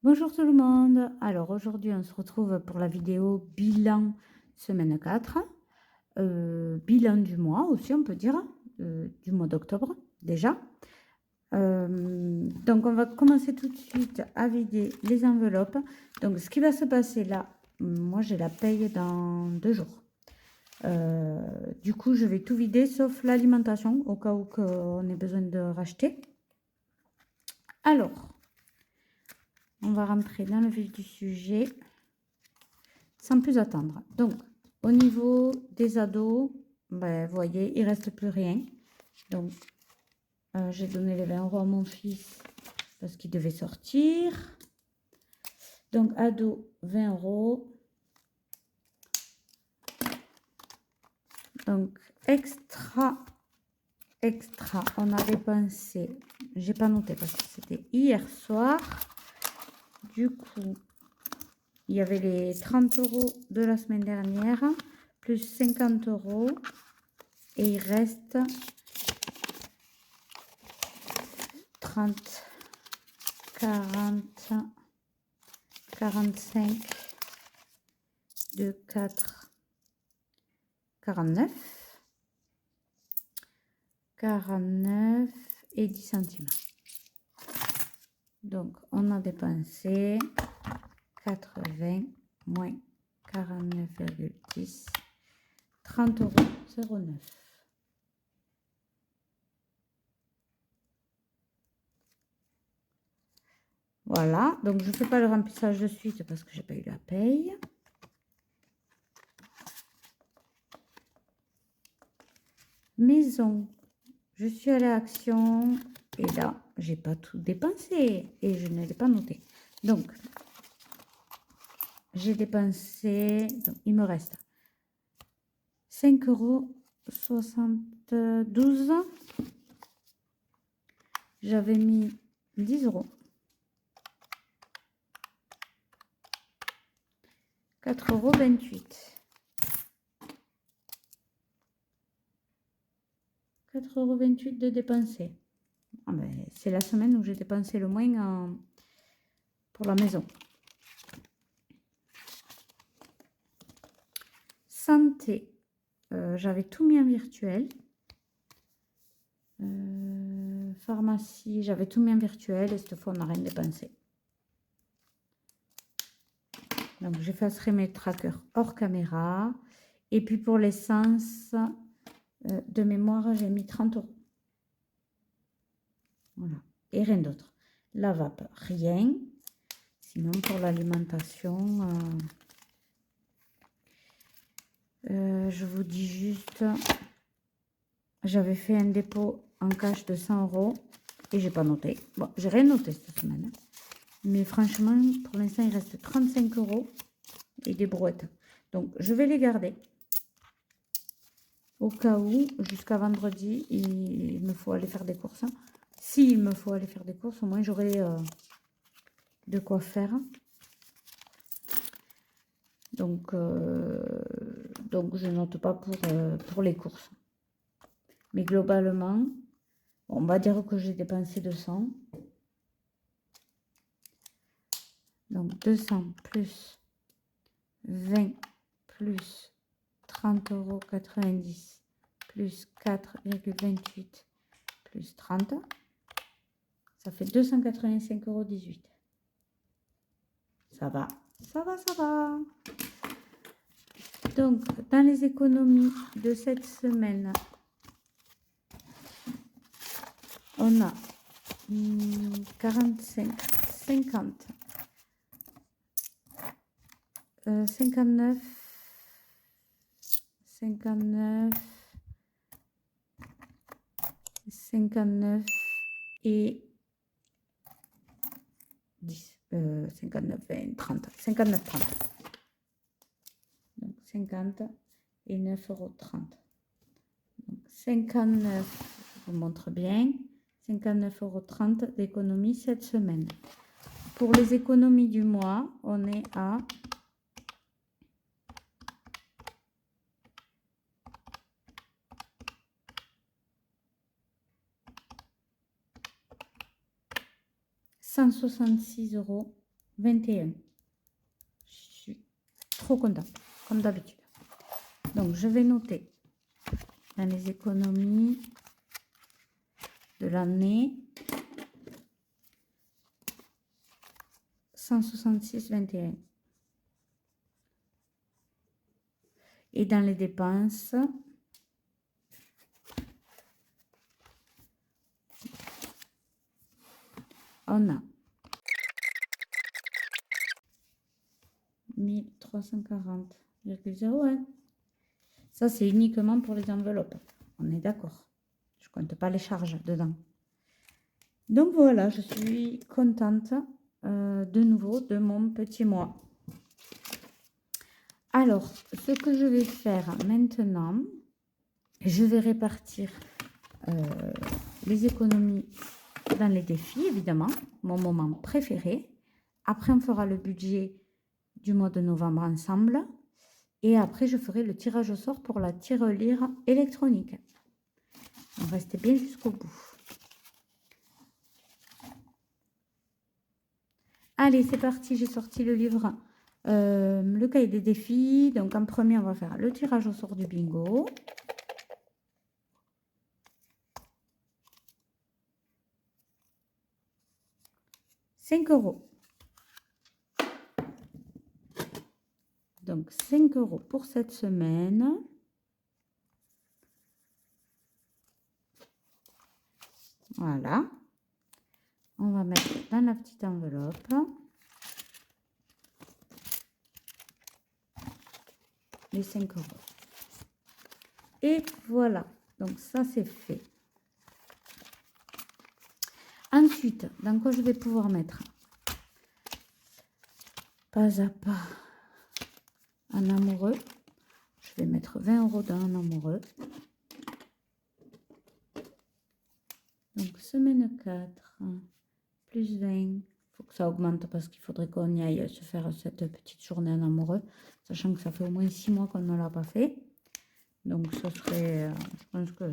Bonjour tout le monde. Alors aujourd'hui, on se retrouve pour la vidéo bilan semaine 4. Bilan du mois aussi, on peut dire, du mois d'octobre déjà. Donc on va commencer tout de suite à vider les enveloppes. Donc ce qui va se passer là, moi j'ai la paye dans 2 jours. Du coup, je vais tout vider sauf l'alimentation au cas où on ait besoin de racheter. Alors, on va rentrer dans le vif du sujet sans plus attendre. Donc, au niveau des ados, ben, vous voyez, il ne reste plus rien. Donc, j'ai donné les 20 € à mon fils parce qu'il devait sortir. Donc, ado, 20 €. Donc, extra, on a dépensé, j'ai pas noté parce que c'était hier soir. Du coup, il y avait les 30 € de la semaine dernière, plus 50 €. Et il reste 30, 40, 45, 2, 4, 49, 49 et 10 centimes. Donc, on a dépensé 80 moins 49,10, 30,09 €. Voilà, donc je ne fais pas le remplissage de suite parce que j'ai pas eu la paye. Maison, je suis allée à Action et là, j'ai pas tout dépensé et je ne l'ai pas noté. Donc, j'ai dépensé, donc il me reste 5,72 €. J'avais mis 10 €. 4,28 €. 4,28 € de dépensés. Ah ben, c'est la semaine où j'ai dépensé le moins pour la maison. Santé, j'avais tout mis en virtuel. Pharmacie, j'avais tout mis en virtuel et cette fois on n'a rien dépensé. Donc j'effacerai mes trackers hors caméra. Et puis pour l'essence, de mémoire, j'ai mis 30 €. Voilà. Et rien d'autre. La vapeur, rien. Sinon pour l'alimentation, je vous dis juste, j'avais fait un dépôt en cash de 100 € et j'ai pas noté. Bon, j'ai rien noté cette semaine. Mais franchement, pour l'instant, il reste 35 € et des brouettes. Donc, je vais les garder. Au cas où, jusqu'à vendredi, il me faut aller faire des courses. S'il me faut aller faire des courses, au moins, j'aurai de quoi faire. Donc je note pas pour les courses. Mais globalement, on va dire que j'ai dépensé 200. Donc 200 plus 20 plus 30,90 € plus 4,28 plus 30. Ça fait 285,18 €. Ça va, ça va, ça va. Donc, dans les économies de cette semaine, on a 45, 50, 59, 59, 59 et 10, 59, 20, 30, 59, 30. Donc 50 et 9,30 €. Donc 59, je vous montre bien, 59,30 € d'économie cette semaine. Pour les économies du mois, on est à 166 € 21. Je suis trop contente, comme d'habitude. Donc, je vais noter dans les économies de l'année 166,21. Et dans les dépenses, on a 1340,01. Ça, c'est uniquement pour les enveloppes. On est d'accord. Je ne compte pas les charges dedans. Donc voilà, je suis contente de nouveau de mon petit mois. Alors, ce que je vais faire maintenant, je vais répartir les économies dans les défis, évidemment, mon moment préféré. Après, on fera le budget du mois de novembre ensemble. Et après, je ferai le tirage au sort pour la tirelire électronique. Donc, restez bien jusqu'au bout. Allez, c'est parti, j'ai sorti le livre, le cahier des défis. Donc, en premier, on va faire le tirage au sort du bingo. €5. Donc, 5 € pour cette semaine. Voilà. On va mettre dans la petite enveloppe. Les 5 €. Et voilà. Donc, ça, c'est fait. Ensuite, dans quoi je vais pouvoir mettre pas à pas un amoureux. Je vais mettre 20 € dans un amoureux. Donc, semaine 4, plus 20. Il faut que ça augmente parce qu'il faudrait qu'on y aille se faire cette petite journée en amoureux. Sachant que ça fait au moins 6 mois qu'on ne l'a pas fait. Donc, ce serait, je pense que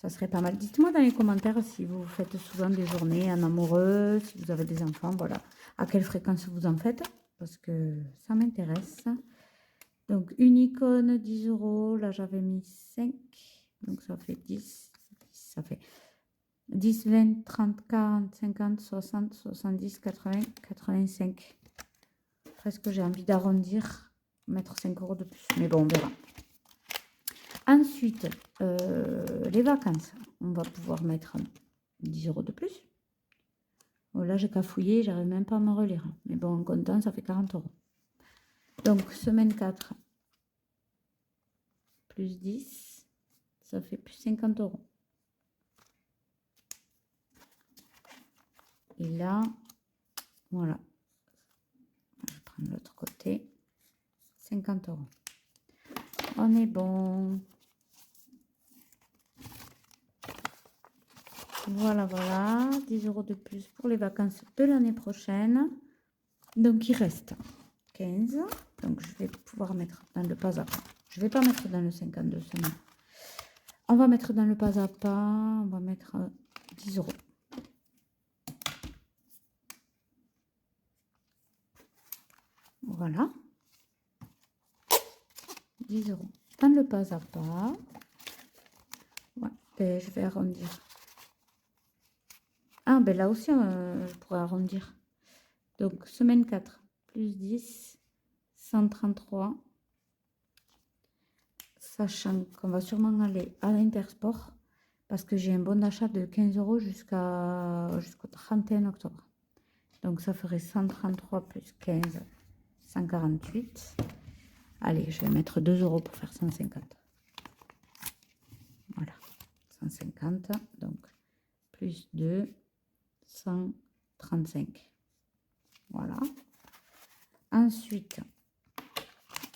ça serait pas mal. Dites-moi dans les commentaires si vous faites souvent des journées en amoureux, si vous avez des enfants, voilà. À quelle fréquence vous en faites, parce que ça m'intéresse. Donc, une icône, 10 €. Là, j'avais mis 5. Donc, ça fait 10. Ça fait 10, 20, 30, 40, 50, 60, 70, 80, 85. Presque, j'ai envie d'arrondir, mettre 5 € de plus. Mais bon, on verra. Ensuite, les vacances. On va pouvoir mettre 10 € de plus. Oh, là, j'ai cafouillé, j'arrive même pas à me relire. Mais bon, en comptant, ça fait 40 €. Donc, semaine 4, plus 10, ça fait plus 50 €. Et là, voilà. Je vais prendre l'autre côté. 50 €. On est bon. Voilà, voilà. 10 € de plus pour les vacances de l'année prochaine. Donc, il reste 15. Donc, je vais pouvoir mettre dans le pas à pas. Je ne vais pas mettre dans le 52 semaines. On va mettre dans le pas à pas. On va mettre 10 €. Voilà. 10 €. Dans le pas à pas. Ouais, ben, je vais arrondir. Ah, ben là aussi, je pourrais arrondir. Donc, semaine 4, plus 10, 133. Sachant qu'on va sûrement aller à l'Intersport parce que j'ai un bon d'achat de 15 € jusqu'au 31 octobre. Donc, ça ferait 133 plus 15, 148. Allez, je vais mettre 2 € pour faire 150. Voilà, 150. Donc, plus 2, 135. Voilà. Ensuite,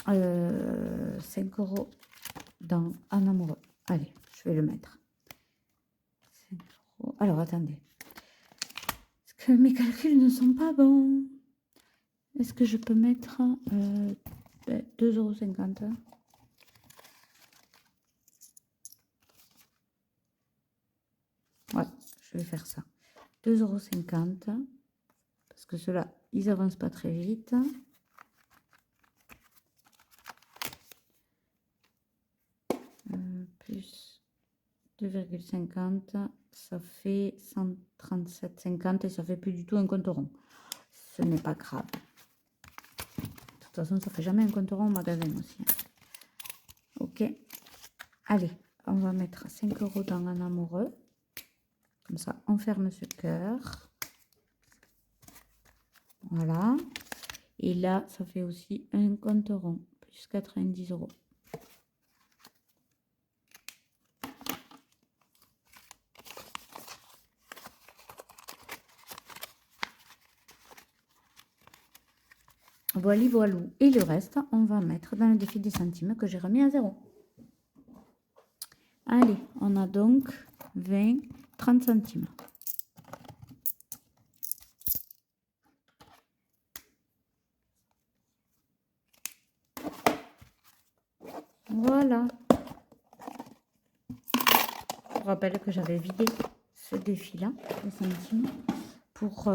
5 € dans un amoureux. Allez, je vais le mettre. 5 €. Alors, attendez. Est-ce que mes calculs ne sont pas bons? Est-ce que je peux mettre 2,50 €? Ouais, je vais faire ça. 2,50 € parce que ceux-là, ils avancent pas très vite. Plus 2,50, ça fait 137,50 et ça fait plus du tout un compte rond. Ce n'est pas grave. De toute façon, ça fait jamais un compte rond au magasin aussi. Ok. Allez, on va mettre 5 € dans un amoureux. Comme ça, on ferme ce cœur. Voilà. Et là, ça fait aussi un compte rond. Plus 90 €. Voilà, voilou. Et le reste, on va mettre dans le défi des centimes que j'ai remis à 0. Allez, on a donc 20, 30 centimes. Voilà. Je vous rappelle que j'avais vidé ce défi-là, les centimes, pour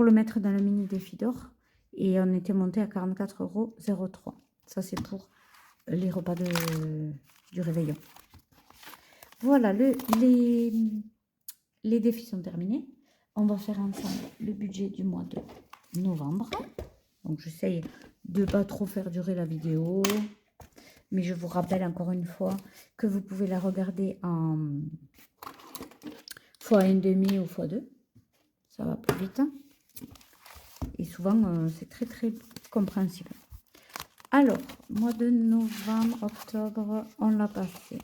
le mettre dans le mini défi d'or. Et on était monté à 44,03 €. Ça, c'est pour les repas du réveillon. Voilà, les défis sont terminés. On va faire ensemble le budget du mois de novembre. Donc, j'essaye de ne pas trop faire durer la vidéo. Mais je vous rappelle encore une fois que vous pouvez la regarder en x1,5 ou x2. Ça va plus vite. Et souvent, c'est très, très compréhensible. Alors, mois de novembre, octobre, on l'a passé.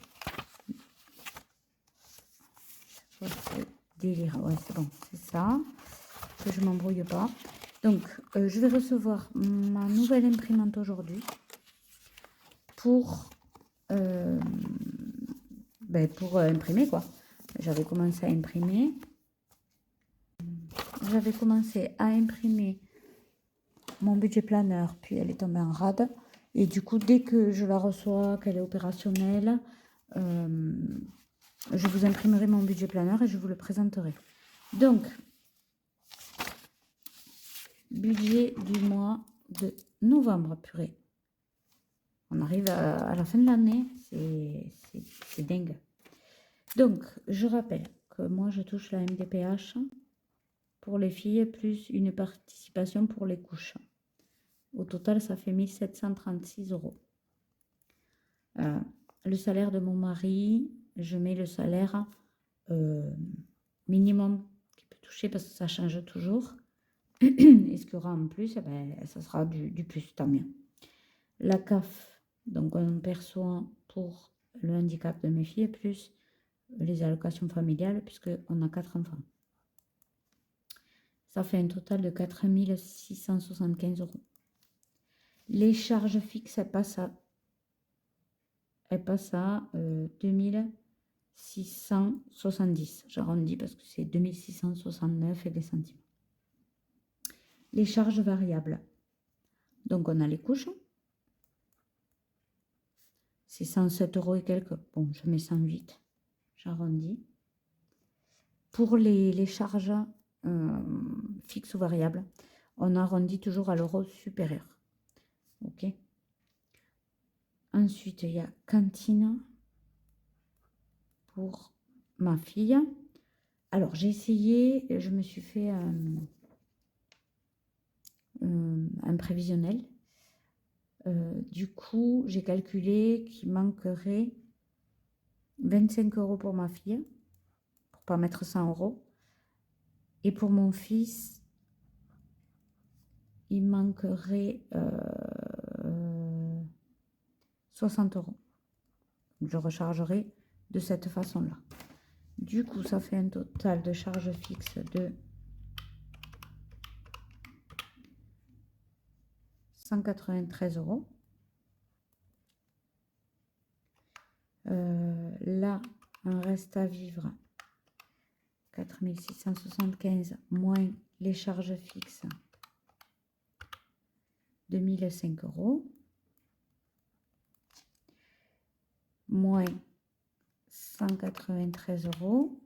Délire, ouais, c'est bon, c'est ça. Que je m'embrouille pas. Donc, je vais recevoir ma nouvelle imprimante aujourd'hui pour imprimer, quoi. J'avais commencé à imprimer. J'avais commencé à imprimer mon budget planeur, puis elle est tombée en rade. Et du coup, dès que je la reçois, qu'elle est opérationnelle, je vous imprimerai mon budget planeur et je vous le présenterai. Donc, budget du mois de novembre, purée. On arrive à la fin de l'année, c'est dingue. Donc, je rappelle que moi, je touche la MDPH pour les filles, plus une participation pour les couches. Au total, ça fait 1736 €. Le salaire de mon mari, je mets le salaire minimum qu'il peut toucher parce que ça change toujours. Et ce qu'il y aura en plus, eh ben, ça sera du plus, tant mieux. La CAF, donc on perçoit pour le handicap de mes filles, plus les allocations familiales, puisqu'on a 4 enfants. Ça fait un total de 4 675 €. Les charges fixes, elles passent à 2670. J'arrondis parce que c'est 2669 et des centimes. Les charges variables. Donc, on a les couches. C'est 107 € et quelques. Bon, je mets 108. J'arrondis. Pour les charges fixes ou variables, on arrondit toujours à l'euro supérieur. OK. Ensuite, il y a cantine pour ma fille. Alors, j'ai essayé, je me suis fait un prévisionnel. Du coup, j'ai calculé qu'il manquerait 25 € pour ma fille, pour pas mettre 100 €. Et pour mon fils, il manquerait 60 €. Je rechargerai de cette façon-là. Du coup, ça fait un total de charges fixes de 193 €. Là, un reste à vivre 4675 moins les charges fixes de 1005 € moins 193 €.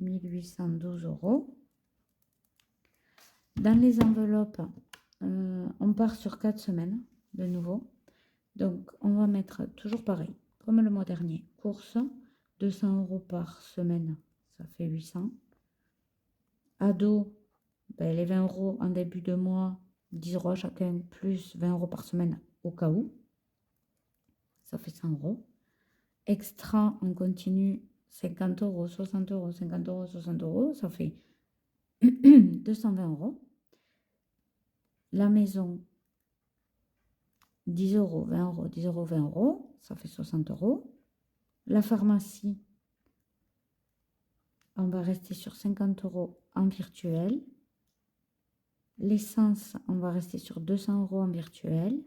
1812 €. Dans les enveloppes, on part sur 4 semaines de nouveau. Donc, on va mettre toujours pareil, comme le mois dernier. Course, 200 € par semaine, ça fait 800. Ado, ben, les 20 € en début de mois, 10 € chacun, plus 20 € par semaine au cas où. Ça fait 100 €. Extra, on continue 50 €, 60 €, 50 €, 60 €, ça fait 220 €. La maison, 10 €, 20 €, 10 €, 20 €, ça fait 60 €. La pharmacie, on va rester sur 50 € en virtuel. L'essence, on va rester sur 200 € en virtuel.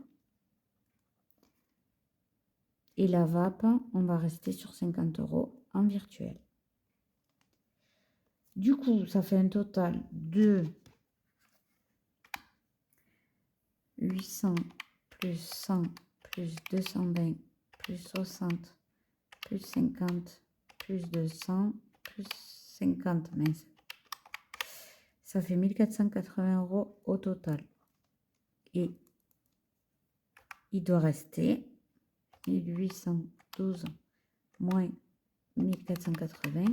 Et la vape, on va rester sur 50 € en virtuel. Du coup, ça fait un total de 800 plus 100 plus 220 plus 60 plus 50 plus 200 plus 50, mince. Ça fait 1480 € au total. Et il doit rester 1812 moins 1480,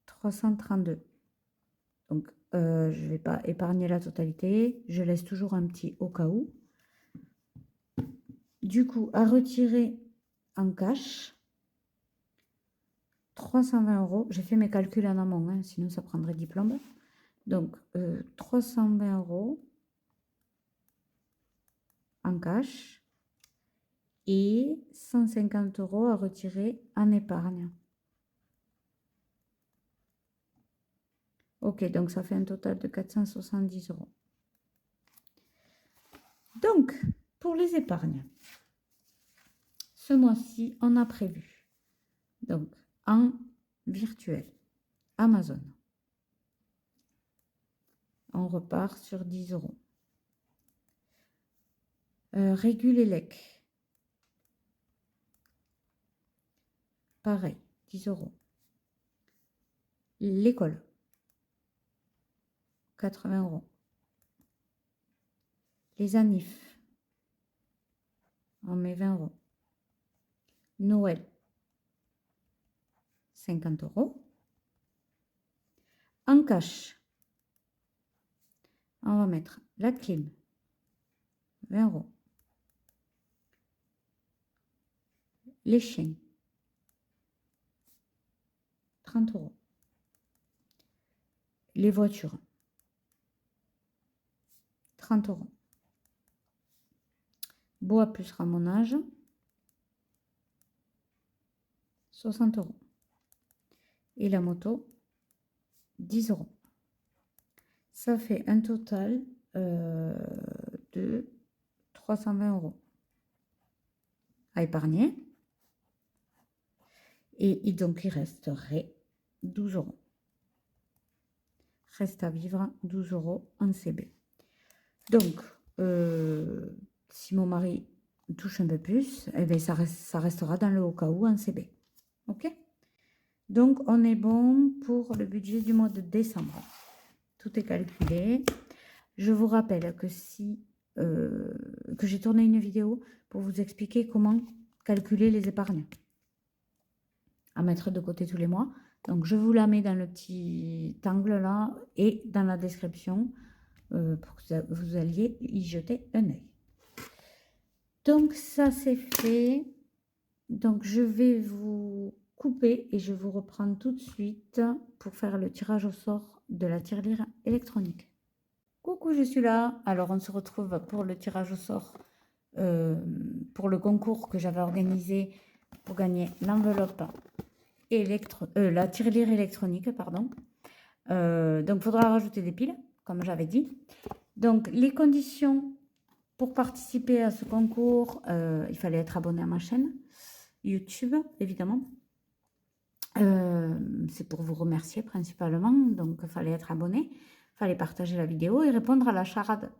332. Donc, je ne vais pas épargner la totalité. Je laisse toujours un petit au cas où. Du coup, à retirer en cash, 320 €. J'ai fait mes calculs en amont, hein, sinon ça prendrait 10 plombes. Donc, 320 € en cash et 150 € à retirer en épargne. Ok, donc ça fait un total de 470 €. Donc, pour les épargnes, ce mois-ci, on a prévu, donc, en virtuel, Amazon. On repart sur 10 €. Régulélec. Pareil, 10 €. L'école, 80 €. Les anifs, on met 20 €. Noël, 50 €. En cash, on va mettre la clim, 20 €. Les chiens, 30 €. Les voitures, 30 €. Bois plus ramonage, 60 €. Et la moto, 10 €. Ça fait un total de 320 € à épargner. Et donc, il resterait 12 €. Reste à vivre 12 € en CB. Donc, si mon mari touche un peu plus, eh bien, ça restera dans le au cas où en CB. OK? Donc, on est bon pour le budget du mois de décembre. Tout est calculé. Je vous rappelle que que j'ai tourné une vidéo pour vous expliquer comment calculer les épargnes à mettre de côté tous les mois. Donc, je vous la mets dans le petit angle là et dans la description pour que vous alliez y jeter un œil. Donc, ça c'est fait. Donc, je vais vous couper et je vous reprends tout de suite pour faire le tirage au sort de la tirelire électronique. Coucou, je suis là. Alors, on se retrouve pour le tirage au sort pour le concours que j'avais organisé pour gagner l'enveloppe la tirelire électronique, pardon. Donc, il faudra rajouter des piles, comme j'avais dit. Donc, les conditions pour participer à ce concours, il fallait être abonné à ma chaîne YouTube, évidemment. C'est pour vous remercier principalement. Donc, il fallait être abonné. Il fallait partager la vidéo et répondre à la charade.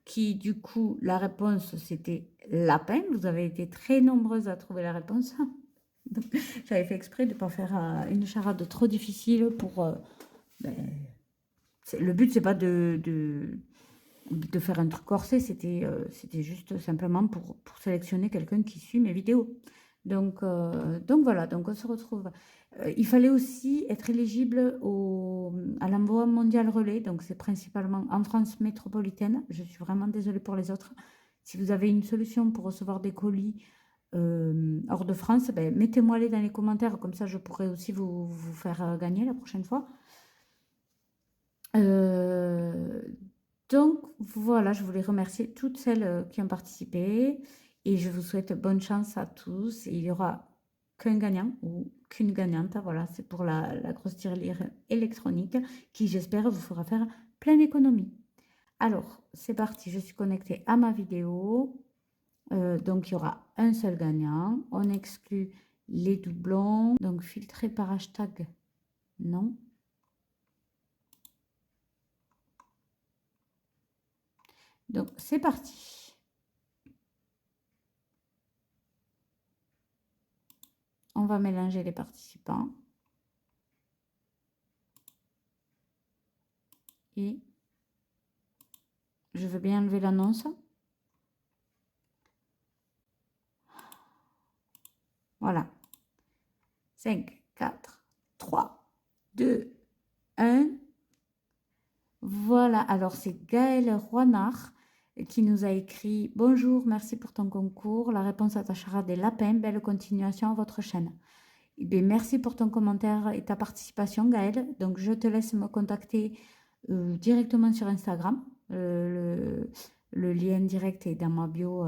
Qui, du coup, la réponse, c'était lapin. Vous avez été très nombreuses à trouver la réponse. Donc, j'avais fait exprès de ne pas faire une charade trop difficile pour... ben, le but, c'est pas de faire un truc corsé, c'était juste simplement pour sélectionner quelqu'un qui suit mes vidéos. Donc voilà, donc on se retrouve. Il fallait aussi être éligible à l'envoi mondial relais, donc c'est principalement en France métropolitaine. Je suis vraiment désolée pour les autres. Si vous avez une solution pour recevoir des colis hors de France, ben, mettez-moi les dans les commentaires, comme ça je pourrai aussi vous faire gagner la prochaine fois. Euh, donc voilà, je voulais remercier toutes celles qui ont participé et je vous souhaite bonne chance à tous. Et il y aura qu'un gagnant ou qu'une gagnante, voilà, c'est pour la grosse tirelire électronique qui, j'espère, vous fera faire plein d'économies. Alors, c'est parti, je suis connectée à ma vidéo. Donc, il y aura un seul gagnant. On exclut les doublons. Donc, filtrer par hashtag, non. Donc, c'est parti. On va mélanger les participants. Et je veux bien enlever l'annonce. Voilà. 5, 4, 3, 2, 1. Voilà. Alors, c'est Gaël Roinard qui nous a écrit « Bonjour, merci pour ton concours. La réponse à ta charade est lapin. Belle continuation à votre chaîne. » Eh bien, merci pour ton commentaire et ta participation, Gaël. Donc, je te laisse me contacter directement sur Instagram. Le lien direct est dans ma bio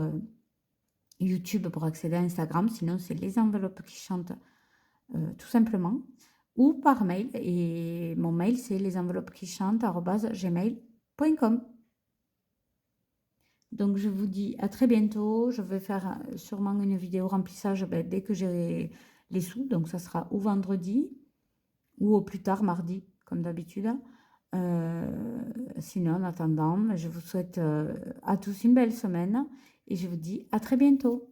YouTube pour accéder à Instagram. Sinon, c'est les enveloppes qui chantent tout simplement. Ou par mail. Et mon mail, c'est lesenveloppesquichantent@gmail.com. Donc, je vous dis à très bientôt. Je vais faire sûrement une vidéo remplissage dès que j'ai les sous. Donc, ça sera ou vendredi ou au plus tard mardi, comme d'habitude. Sinon, en attendant, je vous souhaite à tous une belle semaine et je vous dis à très bientôt.